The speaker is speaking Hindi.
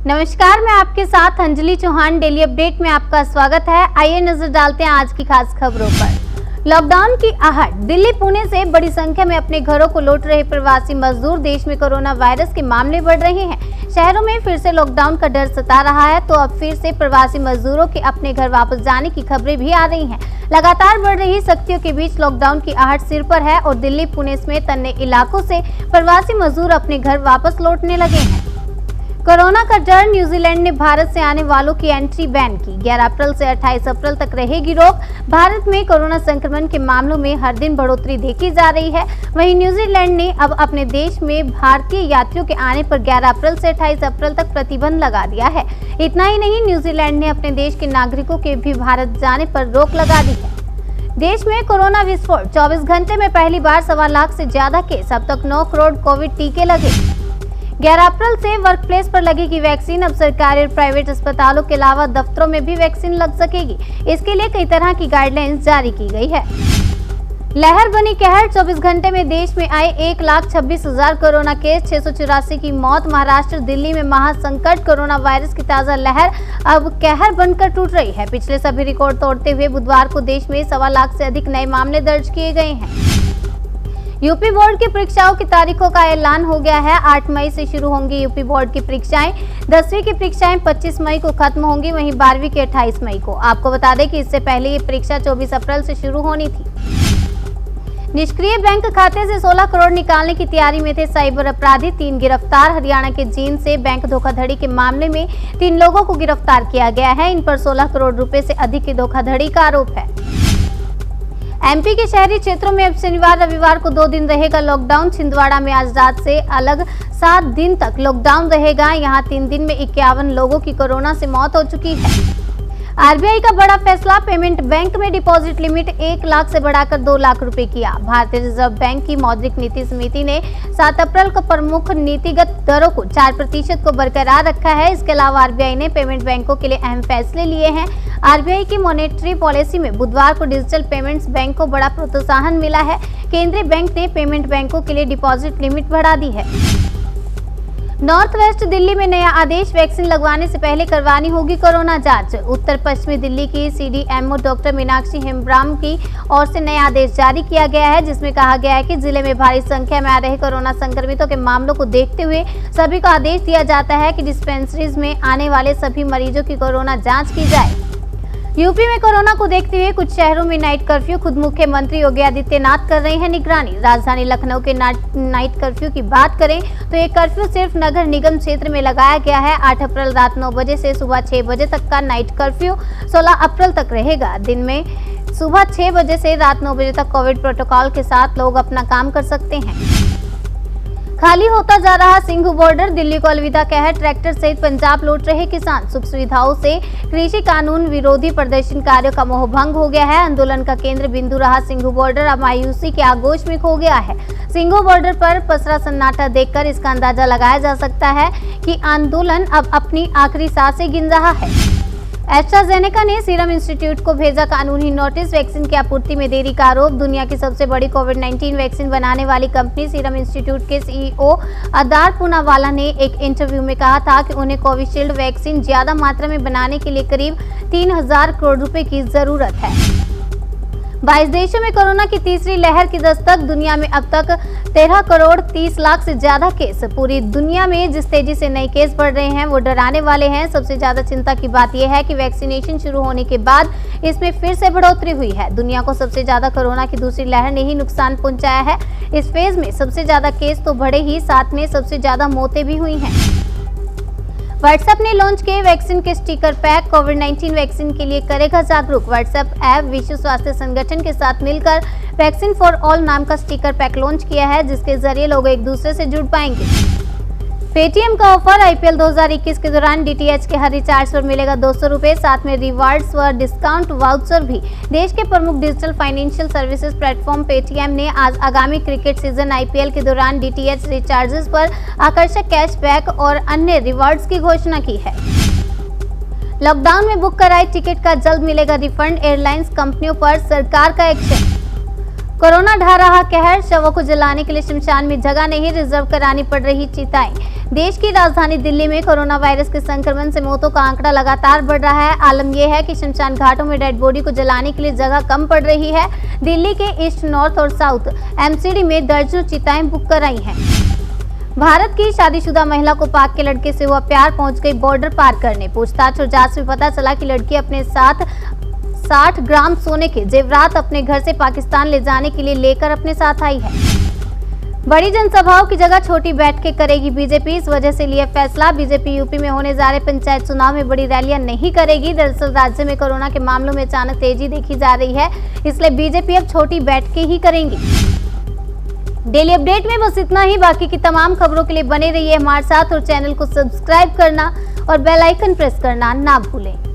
नमस्कार, मैं आपके साथ अंजलि चौहान। डेली अपडेट में आपका स्वागत है। आइए नजर डालते हैं आज की खास खबरों पर। लॉकडाउन की आहट। दिल्ली पुणे से बड़ी संख्या में अपने घरों को लौट रहे प्रवासी मजदूर। देश में कोरोना वायरस के मामले बढ़ रहे हैं। शहरों में फिर से लॉकडाउन का डर सता रहा है, तो अब फिर से प्रवासी मजदूरों के अपने घर वापस जाने की खबरें भी आ रही हैं। लगातार बढ़ रही सख्तियों के बीच लॉकडाउन की आहट सिर पर है और दिल्ली पुणे समेत अन्य इलाकों से प्रवासी मजदूर अपने घर वापस लौटने लगे हैं। कोरोना का डर। न्यूजीलैंड ने भारत से आने वालों की एंट्री बैन की। 11 अप्रैल से 28 अप्रैल तक रहेगी रोक। भारत में कोरोना संक्रमण के मामलों में हर दिन बढ़ोतरी देखी जा रही है। वहीं न्यूजीलैंड ने अब अपने देश में भारतीय यात्रियों के आने पर 11 अप्रैल से 28 अप्रैल तक प्रतिबंध लगा दिया है। इतना ही नहीं, न्यूजीलैंड ने अपने देश के नागरिकों के भी भारत जाने पर रोक लगा दी है। देश में कोरोना विस्फोट। 24 घंटे में पहली बार 1.25 लाख से ज्यादा केस। अब तक 9 करोड़ कोविड टीके लगे। 11 अप्रैल से वर्क प्लेस पर लगेगी वैक्सीन। अब सरकारी और प्राइवेट अस्पतालों के अलावा दफ्तरों में भी वैक्सीन लग सकेगी। इसके लिए कई तरह की गाइडलाइंस जारी की गई है। लहर बनी कहर। 24 घंटे में देश में आए 1,26,000 कोरोना केस। 684 की मौत। महाराष्ट्र, दिल्ली में महासंकट। कोरोना वायरस की ताजा लहर अब कहर बनकर टूट रही है। पिछले सभी रिकॉर्ड तोड़ते हुए बुधवार को देश में 1.25 लाख से अधिक नए मामले दर्ज किए गए हैं। यूपी बोर्ड की परीक्षाओं की तारीखों का ऐलान हो गया है। 8 मई से शुरू होंगी यूपी बोर्ड की परीक्षाएं। 10वीं की परीक्षाएं 25 मई को खत्म होंगी, वहीं 12वीं की 28 मई को। आपको बता दें कि इससे पहले ये परीक्षा 24 अप्रैल से शुरू होनी थी। निष्क्रिय बैंक खाते से 16 करोड़ निकालने की तैयारी में थे साइबर अपराधी। 3 गिरफ्तार। हरियाणा के जींद से बैंक धोखाधड़ी के मामले में 3 लोगों को गिरफ्तार किया गया है। इन पर 16 करोड़ रुपए से अधिक की धोखाधड़ी का आरोप है। एमपी के शहरी क्षेत्रों में अब शनिवार रविवार को 2 दिन रहेगा लॉकडाउन। छिंदवाड़ा में आज रात से अलग 7 दिन तक लॉकडाउन रहेगा। यहां 3 दिन में 51 लोगों की कोरोना से मौत हो चुकी है। आरबीआई का बड़ा फैसला। पेमेंट बैंक में डिपॉजिट लिमिट 1 लाख से बढ़ाकर 2 लाख रुपए किया। भारतीय रिजर्व बैंक की मौद्रिक नीति समिति ने 7 अप्रैल को प्रमुख नीतिगत दरों को 4% को बरकरार रखा है। इसके अलावा आरबीआई ने पेमेंट बैंकों के लिए अहम फैसले लिए हैं। आरबीआई की मॉनेटरी पॉलिसी में बुधवार को डिजिटल पेमेंट्स बैंक को बड़ा प्रोत्साहन मिला है। केंद्रीय बैंक ने पेमेंट बैंकों के लिए डिपॉजिट लिमिट बढ़ा दी है। नॉर्थ वेस्ट दिल्ली में नया आदेश। वैक्सीन लगवाने से पहले करवानी होगी कोरोना जांच। उत्तर पश्चिमी दिल्ली की सीडीएमओ डॉक्टर मीनाक्षी हेम्ब्राम की ओर से नया आदेश जारी किया गया है, जिसमें कहा गया है कि जिले में भारी संख्या में आ रहे कोरोना संक्रमितों के मामलों को देखते हुए सभी को आदेश दिया जाता है कि डिस्पेंसरीज में आने वाले सभी मरीजों की कोरोना जाँच की जाए। यूपी में कोरोना को देखते हुए कुछ शहरों में नाइट कर्फ्यू। खुद मुख्यमंत्री योगी आदित्यनाथ कर रहे हैं निगरानी। राजधानी लखनऊ के नाइट कर्फ्यू की बात करें तो ये कर्फ्यू सिर्फ नगर निगम क्षेत्र में लगाया गया है। 8 अप्रैल रात 9 बजे से सुबह 6 बजे तक का नाइट कर्फ्यू 16 अप्रैल तक रहेगा। दिन में सुबह 6 बजे से रात 9 बजे तक कोविड प्रोटोकॉल के साथ लोग अपना काम कर सकते हैं। खाली होता जा रहा सिंघू बॉर्डर। दिल्ली को अलविदा कहर। ट्रैक्टर सहित पंजाब लौट रहे किसान। सुख सुविधाओं से कृषि कानून विरोधी प्रदर्शनकारियों का मोह भंग हो गया है। आंदोलन का केंद्र बिंदु रहा सिंघू बॉर्डर अब मायूसी के आगोश में खो गया है। सिंघू बॉर्डर पर पसरा सन्नाटा देखकर इसका अंदाजा लगाया जा सकता है कि आंदोलन अब अपनी आखिरी सांसें गिन रहा है। एस्ट्राजेनेका ने सीरम इंस्टीट्यूट को भेजा कानूनी नोटिस। वैक्सीन की आपूर्ति में देरी का आरोप। दुनिया की सबसे बड़ी कोविड-19 वैक्सीन बनाने वाली कंपनी सीरम इंस्टीट्यूट के सीईओ अदार पूनावाला ने एक इंटरव्यू में कहा था कि उन्हें कोविशील्ड वैक्सीन ज्यादा मात्रा में बनाने के लिए करीब 3,000 करोड़ रुपए की जरूरत है। 22 देशों में कोरोना की तीसरी लहर की दस्तक। दुनिया में अब तक 13 करोड़ 30 लाख से ज्यादा केस। पूरी दुनिया में जिस तेजी से नए केस बढ़ रहे हैं वो डराने वाले हैं। सबसे ज्यादा चिंता की बात यह है कि वैक्सीनेशन शुरू होने के बाद इसमें फिर से बढ़ोतरी हुई है। दुनिया को सबसे ज्यादा कोरोना की दूसरी लहर ने ही नुकसान पहुंचाया है। इस फेज में सबसे ज्यादा केस तो बढ़े ही, साथ में सबसे ज्यादा मौतें भी हुई हैं। व्हाट्सएप ने लॉन्च किए वैक्सीन के स्टिकर पैक। कोविड-19 वैक्सीन के लिए करेगा जागरूक। व्हाट्सएप ऐप विश्व स्वास्थ्य संगठन के साथ मिलकर वैक्सीन फॉर ऑल नाम का स्टिकर पैक लॉन्च किया है, जिसके जरिए लोग एक दूसरे से जुड़ पाएंगे। पेटीएम का ऑफर। आईपीएल 2021 के दौरान डीटीएच के हर रिचार्ज पर मिलेगा 200 रुपए, साथ में रिवार्ड्स व डिस्काउंट वाउचर भी। देश के प्रमुख digital financial services platform Paytm ने आज आगामी क्रिकेट सीजन आईपीएल के दौरान डीटीएच रिचार्जेस पर आकर्षक कैशबैक और अन्य रिवार्ड्स की घोषणा की है। लॉकडाउन में बुक कराए टिकट का जल्द मिलेगा रिफंड। एयरलाइंस कंपनियों पर सरकार का एक्शन। कोरोना ढा रहा कहर। शवों को जलाने के लिए शमशान में जगह नहीं, रिजर्व करानी पड़ रही चिताएं। देश की राजधानी दिल्ली में कोरोना वायरस के संक्रमण से मौतों का आंकड़ा लगातार बढ़ रहा है। आलम यह है कि शमशान घाटों में डेड बॉडी को जलाने के लिए जगह कम पड़ रही है। दिल्ली के ईस्ट, नॉर्थ और साउथ एमसीडी में दर्जनों चिताएं बुक कराई हैं। भारत की शादीशुदा महिला को पाक के लड़के से हुआ प्यार, पहुंच गई बॉर्डर पार करने। पूछताछ और जांच में पता चला कि लड़की अपने साथ 60 ग्राम सोने के जेवरात अपने घर से पाकिस्तान ले जाने के लिए लेकर अपने साथ आई है। बड़ी जनसभाओं की जगह छोटी बैठकें करेगी बीजेपी, इस वजह से लिया फैसला। बीजेपी यूपी में होने जा रहे पंचायत चुनाव में बड़ी रैलियां नहीं करेगी। दरअसल राज्य में कोरोना के मामलों में अचानक तेजी देखी जा रही है, इसलिए बीजेपी अब छोटी बैठकें ही करेंगी। डेली अपडेट में बस इतना ही। बाकी की तमाम खबरों के लिए बने रहिए हमारे साथ और चैनल को सब्सक्राइब करना और बेल आइकन प्रेस करना ना भूलें।